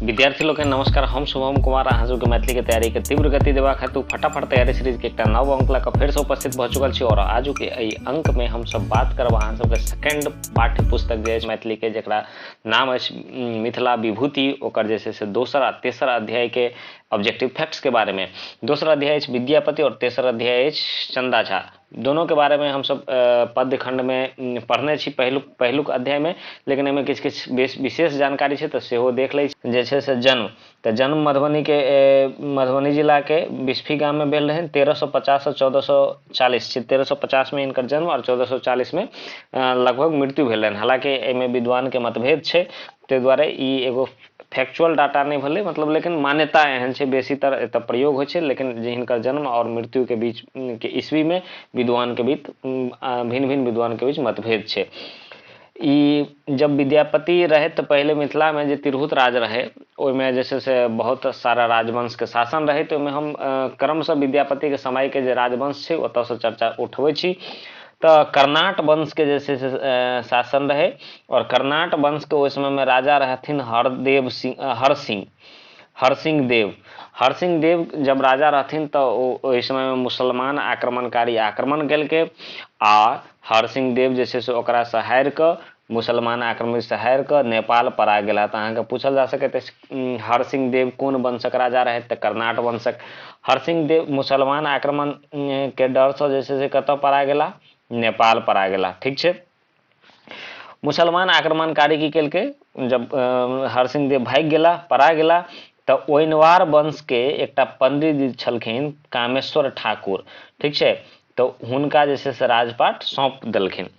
विद्यार्थी लोग के नमस्कार। हम शुभम कुमार अहाँ सबके मैथिली के तैयारी के तीव्र गति देवा खातिर फटाफट तैयारी सीरीज के एक नव अंक का फिर से उपस्थित भ चुकल छी। और आज के अंक में हम सब बात करब अहाँ सबके सेकंड पाठ्य पुस्तक जे मैथिली के जकरा नाम है मिथिला विभूति, ओकर जे से दोसर आ तेसर अध्याय के ऑब्जेक्टिव फैक्ट्स के बारे में। दोसर अध्याय विद्यापति और तेसर अध्याय चंदा झा। दोनों के बारे में हम सब पद्य खंड में पढ़ने छी पहलुक अध्याय में, लेकिन एमे किछ विशेष जानकारी है तो सेहो देख लै। से जन्म तो जन्म मधुबनी जिला के बिस्फी गांव में भेल रहे 1350 से 1440। 1350 में इनकर जन्म और 1440 में लगभग मृत्यु भेल रहे। हालांकि एमे विद्वान के मतभेद है, ते द्वारे ई एगो फैक्चुअल डाटा नहीं भले, मतलब लेकिन मान्यता एहन है बेसीतर एत प्रयोग हो, लेकिन हिनकर जन्म और मृत्यु के बीच के ईस्वी में विद्वान के बीच भिन्न भिन्न विद्वान के बीच मतभेद है। जब विद्यापति रहे तो पहले मिथिला में जो तिरहुत राज रहे ओहिमे जैसे से बहुत सारा राजवंश के शासन रहे, तो हम क्रमशः विद्यापति के समय के जो राजवंश है ओत से चर्चा उठबै छी। तो कर्नाट वंश के जैसे शासन रहे, और कर्नाट वंश के उस समय में राजा रहथिन हरसिंह देव जब राजा रहथिन तो उस समय में मुसलमान आक्रमणकारी आक्रमण केलकै आ हरसिंह देव जैसे से ओकरा से हारि क मुसलमान आक्रमण से हारि क नेपाल परा गेला। तो अहाँ के पूछल जा सके हरसिंह देव कौन वंशक राजा रहे, तो कर्नाट वंशक। हरसिंह देव मुसलमान आक्रमण के डर से जैसे से कत परा गेला, नेपाल परा गेला। ठीक है, मुसलमान आक्रमणकारी की केलकै, जब हरसिंह देव भाग गेला परा गेला तो ओइनवार वंश के एकटा पंडित जी छलखिन कामेश्वर ठाकुर। ठीक है, तो हुनका जैसे से राजपाट सौंप देलखिन।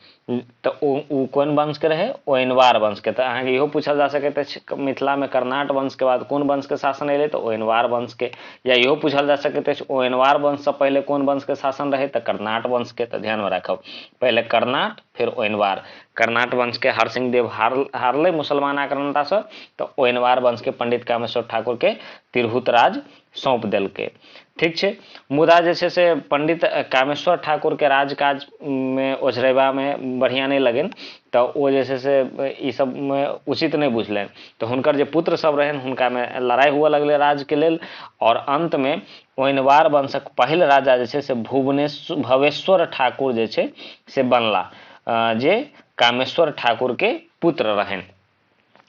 तो उ कौन वंश के रहे, ओइनवार वंश के। तो अहाँ के इहो पूछल जा सके मिथिला में कर्नाट वंश के बाद कौन वंश के शासन अले, तो ओइनवार वंश के। या इहो पूछल जा सके ओइनवार वंश से पहले कौन वंश के शासन रहे, तो कर्नाट वंश के। तो ध्यान में रखब, पहले कर्नाट फिर ओइनवार। कर्नाट वंश के हरसिंह देव हारले मुसलमान आक्रमणता से, तो ओइनवार वंश के पंडित कामेश्वर ठाकुर के तिरहुत राज सौंप देलकै। ठीक है, मुदा जैसे से पंडित कामेश्वर ठाकुर के राजकाज में ओझरेबा में बढ़िया नहीं लगन, तो वो जैसे से ई सब में उचित नहीं बुझलन। तो हुनकर जे पुत्र सब रहन हुनका में लड़ाई हुआ लगले राज के लेल, और अंत में ओइनवार वंशक पहिल राजा जे से भवेश्वर ठाकुर जे छै से बनला, जे कामेश्वर ठाकुर के पुत्र रहन।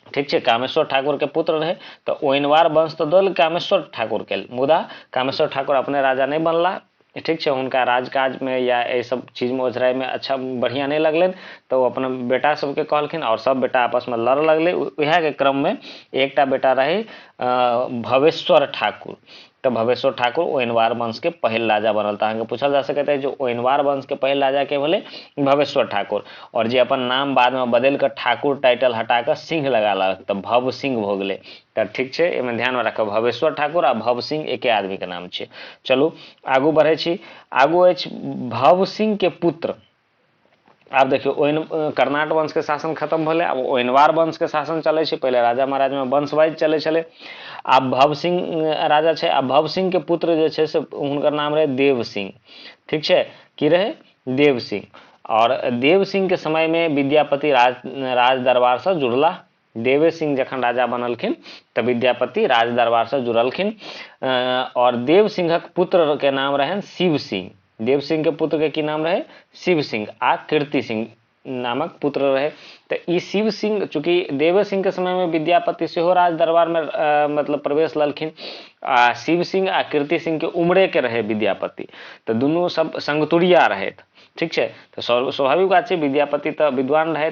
ठीक है, कामेश्वर ठाकुर के पुत्र रहे, तो ओइनवार वंश तो दल कामेश्वर ठाकुर के, मुदा कामेश्वर ठाकुर अपने राजा नहीं बनला। ठीक है, उनका राजकाज में या ये सब चीज में ओझराय में अच्छा बढ़िया नहीं लगलन, तो वो अपना बेटा सबके कहलखिन और सब बेटा आपस में लड़ लगले। वह के क्रम में एकटा बेटा रहे भवेश्वर ठाकुर। तो भवेश्वर ठाकुर ओइनवार वंश के पहल राजा बनल। तो पूछल जा सकता है जो ओइनवार वंश के पहल राजा के बोले भवेश्वर ठाकुर, और जे अपन नाम बाद में बदल कर ठाकुर टाइटल हटा कर सिंह लगा ला, तो भव सिंह हो गए। तो ठीक है, एमे ध्यान में रखब भवेश्वर ठाकुर आ भव सिंह एके आदमी के नाम है। चलू आगू बढ़े छी। आगू अछि भव सिंह के पुत्र। आप देखियो कर्नाट वंश के शासन खत्म भले, अब ओइनवार वंश के शासन चले। पहले राजा महाराज में वंश वाइज चले। अब भव सिंह राजा है, अब भव सिंह के पुत्र जे छै से हुनकर नाम रहे देव सिंह। ठीक है, की रहे देव सिंह। और देव सिंह के समय में विद्यापति राज दरबार से जुड़ला। देवे सिंह जखन राजा बनलखिन तो विद्यापति राज दरबार से जुड़लखिन, और देव सिंहक पुत्र के नाम रहन शिव सिंह। देव सिंह के पुत्र के की नाम रहे शिव सिंह आ कीर्ति सिंह नामक पुत्र रहे। तो ई शिव सिंह, चूंकि देव सिंह के समय में विद्यापति सेहो राज दरबार में मतलब प्रवेश ललखिन, आ शिव सिंह आ कीर्ति सिंह के उम्रे के रहे विद्यापति, तो दोनों सब संगतुरिया रहे। ठीक है, तो स्वाभाविक बात है विद्यापति तो विद्वान रहे,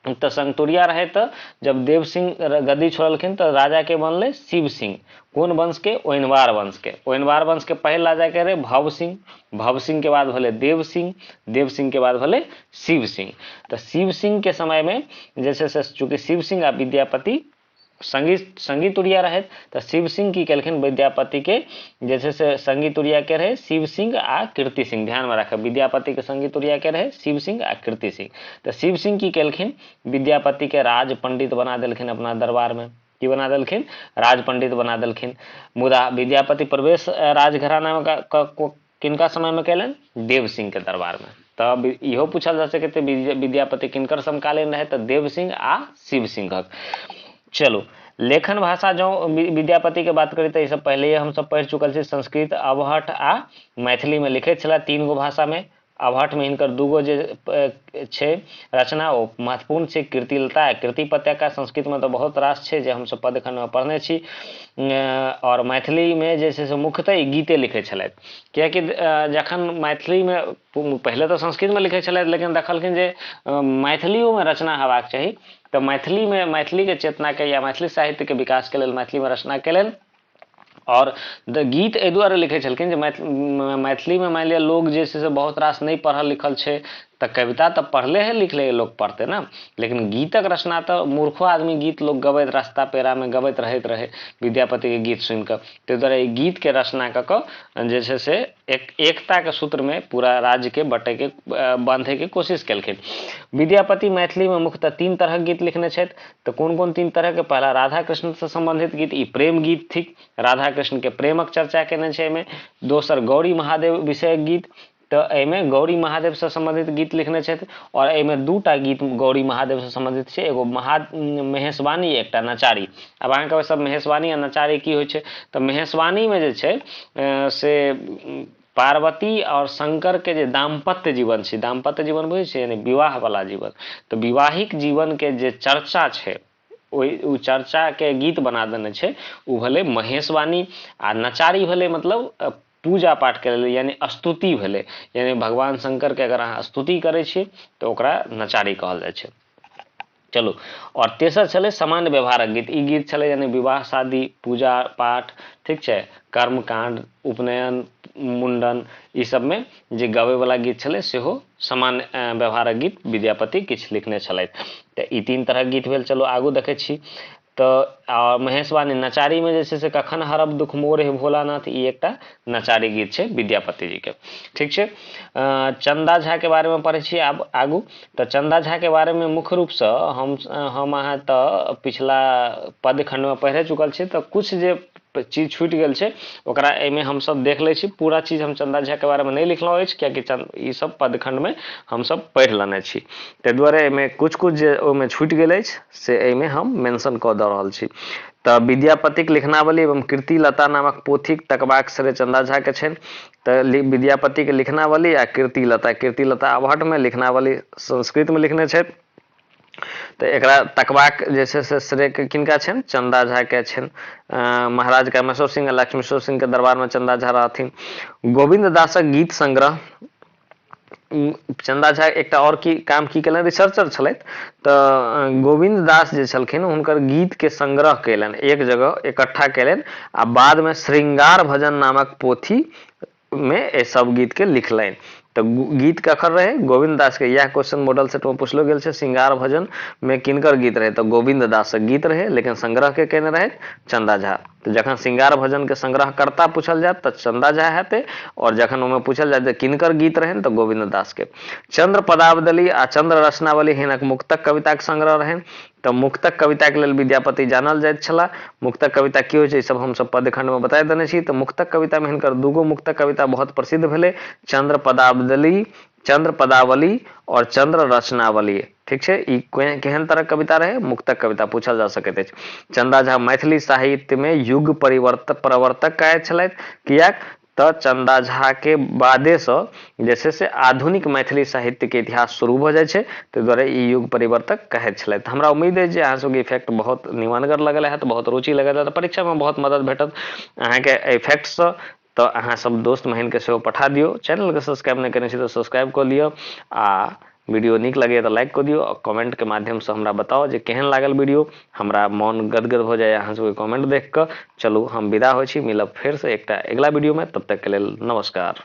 तो संगतुरिया रहे। तो जब देव सिंह गद्दी छोड़लखिन तो राजा के बनले शिव सिंह। कौन वंश के, ओइनवार वंश के। ओइनवार वंश के पहले राजा के रहे भव सिंह, भव सिंह के बाद भले देव सिंह, देव सिंह के बाद भले शिव सिंह। तो शिव सिंह के समय में जैसे चूंकि शिव सिंह आ विद्यापति संगी तुरिया रहे, तो शिव सिंह की केलखिन विद्यापति के जैसे से संगी तुरिया के रहे शिव सिंह आ कीर्ति सिंह। ध्यान में रखे विद्यापति के संगी तुरिया के रहे शिव सिंह आ कीर्ति सिंह। तो शिव सिंह की केलखिन विद्यापति के राज पंडित बना देलखिन अपना दरबार में। की बना देलखिन, राज पंडित बना देलखिन। मुदा विद्यापति प्रवेश राजघराना में किनका समय में कैलन, देव सिंह के दरबार में। तब इहो पूछल जा सके विद्यापति किनकर समकालीन रहे, तो देव सिंह आ शिव सिंहक। चलो लेखन भाषा जो विद्यापति के बात करी तो सब पहले हम सब पढ़ चुकल छी। संस्कृत, अबहठ आ मैथिली में लिखे छला, 3 गो भाषा में। अबहठ में हिनकर 2 गो जे छै रचना ओ महत्वपूर्ण छै, कीर्तिलता आ कीर्ति पत्रिका। संस्कृत में तो बहुत रास छै जे हम सब पदखंड में पढ़ने छी। और मैथिली में जे छै से मुख्यतः ई गीते लिखे छलथि, कियाकि जखन मैथिली में पहले तो संस्कृत में लिखे छलथि, लेकिन देखलखिन जे मैथिलियों में रचना हेबाक चाही, तो मैथिली में मैथिली के चेतना के या मैथिली साहित्य के विकास के लेल मैथिली में रचना केलनि। और गीत एहि दुआरे लिखे छलखिन जे मैथिली में मान लिया लोग जे से बहुत रास नहीं पढ़ल लिखल छै, तो कविता तो पढ़ले है लिखले है लोग पढ़ते ना, लेकिन गीतक रचना तो मूर्खो आदमी गीत लोग गबैत रास्ता पेरा में गबैत रहैत रहे विद्यापति के गीत सुनि कऽ। ताहि दुआरे गीत के रचना कऽ कऽ जे छै से एकता के सूत्र में पूरा राज्य के बटे के बांधे के कोशिश केलखिन। विद्यापति मैथिली में मुख्यतः 3 तरह के गीत लिखने छथि। तो कोन कोन 3 तरह के? पहला राधा कृष्ण से संबंधित गीत, ई प्रेम गीत थिक, राधा कृष्ण के प्रेमक चर्चा केने छै एहिमे। दोसर गौरी महादेव विषयक गीत, तो एहिमे गौरी महादेव से संबंधित गीत लिखने छथि। और एहिमे 2टा गीत गौरी महादेव से संबंधित छै, एगो महेशवाणी, एकटा नचारी। अब अहाँके सब महेशवाणी आ नचारी की होइ छै? तो महेशवाणी में जे छै से पार्वती और शंकर के जे दाम्पत्य जीवन छै, दाम्पत्य जीवन बुझे छै यानी विवाह वाला जीवन, तो विवाहिक जीवन के जे चर्चा छै ओ चर्चा के गीत बना देने छै, उ भेलै महेशवाणी। आ नचारी भेलै मतलब पूजा पाठ के लेल यानी स्तुति भेलै, यानी भगवान शंकर के अगर अहाँ स्तुति करै छियै तो ओकरा नचारी कहल जाइ छै। चलो, और तेसर छलै सामान्य व्यवहारक गीत। ई गीत छलै यानी विवाह शादी पूजा पाठ, ठीक छै, कर्मकांड, उपनयन, मुंडन, ई सब में जे गावे वाला गीत छलै सेहो सामान्य व्यवहारक गीत विद्यापति किछु लिखने छलथि। तो ई 3 तरह गीत भेल। चलो आगू देखै छी। तो महेशवाणी नचारी में जे से कखन हरब दुख मोर हे भोलानाथ, ई एकटा नचारी गीत छै विद्यापति जी के, ठीक छै। चंदा झा के बारे में पढ़े छी आब आगू। तो चंदा झा के बारे में मुख्य रूप से हम अहाँ तो पिछला पदखंड में पढ़े चुकल छी, तो कुछ जे चीज छूट गेल छै ओकरा एहिमे हम सब देख लै छी। पूरा चीज हम चंदा झा के बारे में नहीं लिखलहुँ अछि, कियाकि ई सब पदखंड में हम सब पढ़ि लेने छी, ताहि दुआरे एहिमे कुछ जे ओहिमे छूट गेल अछि से एहिमे हम मेंशन कऽ दऽ रहल छी। तऽ विद्यापतिक लिखनावली एवं कीर्तिलता नामक पोथीक तकबाक श्रेय चंदा झा के छनि। तऽ विद्यापति के लिखनावली आ कीर्तिलता अबहठ में, लिखनावली संस्कृत में लिखने छथि। तो एकरा तकबाक जे छै से श्रेय किनका छनि? चंदा झा के छनि। महाराज कामेश्वर सिंह आ लक्ष्मेश्वर सिंह के दरबार में चंदा झा रहथिन। गोविंद दासक गीत संग्रह, चंदा झा एकटा और की काम की केलनि? रिसर्चर छलथि। तऽ गोविंद दास जे छलखिन हुनकर गीत के संग्रह केलनि, एक जगह इकट्ठा केलनि आ बाद में श्रृंगार भजन नामक पोथी में ए सब गीत के लिखलनि। तो गीत कखन रहे? गोविंद दास के। यह क्वेश्चन मॉडल सेट में पूछलो गेल छै। श्रृंगार भजन में किनकर गीत रहे? तो गोविंद दास गीत रहे, लेकिन संग्रह के केने रहे? चंदा झा। तो जखन श्रृंगार भजन के संग्रहकर्ता पूछल जात तो चंदा झा हेते, और जखन ओमे पूछल जात किनकर गीत रहन तो गोविंद दास के। चंद्र पदावली आ चंद्र रचनावली हिनक मुक्तक कविता के संग्रह रहन। तो मुक्तक कविता के लेल विद्यापति जानल जाइत छला। मुक्तक कविता की होइ छै सब हम सब पदखंड में बता देने छी। तो मुक्तक कविता में हिनकर 2 गो मुक्तक कविता बहुत प्रसिद्ध भेलै, चंद्र पदावली और चंद्र रचनावली, ठीक छै। ई केहन तरह कविता रहे? मुक्तक कविता पूछल जा सकैत अछि। चंदा झा मैथिली साहित्य में युग प्रवर्तक कहै छलथि, कियाक तऽ चंदा झा के बादे से जैसे से आधुनिक मैथिली साहित्य के इतिहास शुरू भ जाय छै, ताहि दुआरे ई युग परिवर्तक कहै छलथि। हमरा उम्मीद है जे अहाँ सबके इफेक्ट बहुत निमनगर लगल है, बहुत रुचि लगल है, तो परीक्षा में बहुत मदद भेटत अहाँ के इफेक्ट से। तो अहाँ सब दोस्त महिन के सेहो पठा दियो। चैनल के सब्सक्राइब नहीं करने छी तो सब्सक्राइब कर लियो, आ वीडियो नीक लगे तो लाइक कर दियो, और कमेंट के माध्यम से हमरा बताओ जे केहन लागल वीडियो। हमरा मन गदगद हो जाए अहाँ सबके कमेंट देख कर। चलू हम विदा हो छी, मिलब फिर से एकटा अगला वीडियो में, तब तक के लेल नमस्कार।